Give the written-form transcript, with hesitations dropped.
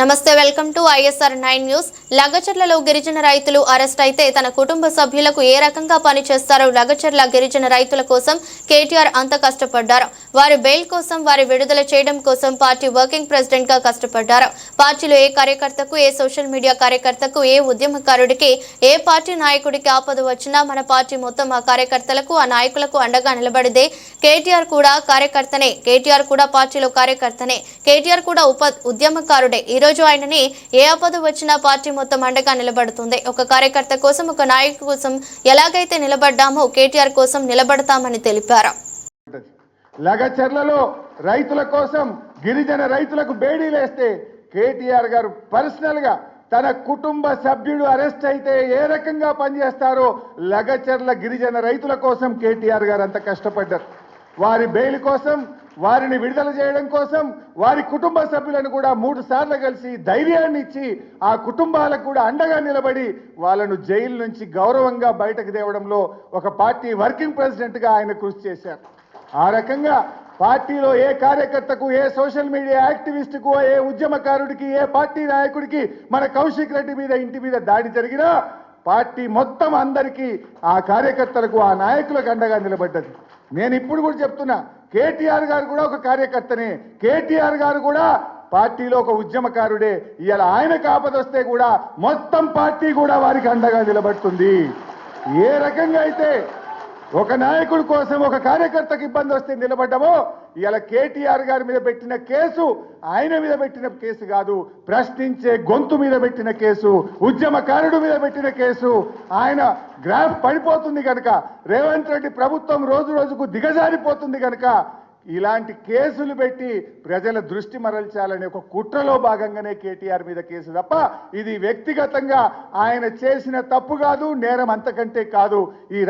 నమస్తే welcome to ISR 9 news. లగచర్లలో గిరిజన రైతులు అరెస్ట్ అయితే తన కుటుంబ సభ్యులకు ఏ రకంగా పనిచేస్తారో లగచర్ల గిరిజన రైతుల కోసం కేటీఆర్ అంత కష్టపడ్డారు. వారి బెయిల్ కోసం, వారి విడుదల చేయడం కోసం పార్టీ వర్కింగ్ ప్రెసిడెంట్ గా కష్టపడ్డారు. పార్టీలో ఏ కార్యకర్తకు, ఏ సోషల్ మీడియా కార్యకర్తకు, ఏ ఉద్యమకారుడికి, ఏ పార్టీ నాయకుడికి ఆపద వచ్చినా మన పార్టీ మొత్తం ఆ కార్యకర్తలకు, ఆ నాయకులకు అండగా నిలబడిదే. కేటీఆర్ కూడా కార్యకర్తనే, కేటీఆర్ కూడా పార్టీలో కార్యకర్తనే, కేటీఆర్ కూడా ఉద్యమకారుడే. ఈ రోజు ఆయనని ఏ ఆపద వచ్చినా పార్టీ మొత్తం అండగా నిలబడుతుంది. ఒక కార్యకర్త కోసం, ఒక నాయకుడి కోసం ఎలాగైతే నిలబడ్డామో కేటీఆర్ కోసం నిలబడతామని తెలిపారు. లగచర్లలో రైతుల కోసం, గిరిజన రైతులకు బేడీలేస్తే కేటీఆర్ గారు పర్సనల్ గా తన కుటుంబ సభ్యుడు అరెస్ట్ అయితే ఏ రకంగా పనిచేస్తారో లగచర్ల గిరిజన రైతుల కోసం కేటీఆర్ గారు అంత కష్టపడ్డారు. వారి బెయిల్ కోసం, వారిని విడుదల చేయడం కోసం వారి కుటుంబ సభ్యులను కూడా 3 సార్లు కలిసి ధైర్యాన్ని ఇచ్చి ఆ కుటుంబాలకు కూడా అండగా నిలబడి వాళ్ళను జైలు నుంచి గౌరవంగా బయటకు తేవడంలో ఒక పార్టీ వర్కింగ్ ప్రెసిడెంట్ గా ఆయన కృషి చేశారు. ఆ రకంగా పార్టీలో ఏ కార్యకర్తకు, ఏ సోషల్ మీడియా యాక్టివిస్టుకు, ఏ ఉద్యమకారుడికి, ఏ పార్టీ నాయకుడికి మన కౌశిక్ రెడ్డి మీద ఇంటి మీద దాడి జరిగినా పార్టీ మొత్తం అందరికీ ఆ కార్యకర్తలకు, ఆ నాయకులకు అండగా నిలబడ్డది. నేను ఇప్పుడు కూడా చెప్తున్నా, కేటీఆర్ గారు కూడా ఒక కార్యకర్తనే, కేటీఆర్ గారు కూడా పార్టీలో ఒక ఉద్యమకారుడే. ఇవాళ ఆయనకు ఆపదొస్తే కూడా మొత్తం పార్టీ కూడా వారికి అండగా నిలబడుతుంది. ఏ రకంగా అయితే ఒక నాయకుడి కోసం, ఒక కార్యకర్తకు ఇబ్బంది వస్తే నిలబడ్డామో, ఇవాళ కేటీఆర్ గారి మీద పెట్టిన కేసు ఆయన మీద పెట్టిన కేసు కాదు, ప్రశ్నించే గొంతు మీద పెట్టిన కేసు, ఉద్యమకారుడు మీద పెట్టిన కేసు. ఆయన గ్రాఫ్ పడిపోతుంది కనుక, రేవంత్ రెడ్డి ప్రభుత్వం రోజు రోజుకు దిగజారిపోతుంది కనుక ఇలాంటి కేసులు పెట్టి ప్రజల దృష్టి మరల్చాలనే ఒక కుట్రలో భాగంగానే కేటీఆర్ మీద కేసు తప్ప ఇది వ్యక్తిగతంగా ఆయన చేసిన తప్పు కాదు, నేరం అంతకంటే కాదు. ఈ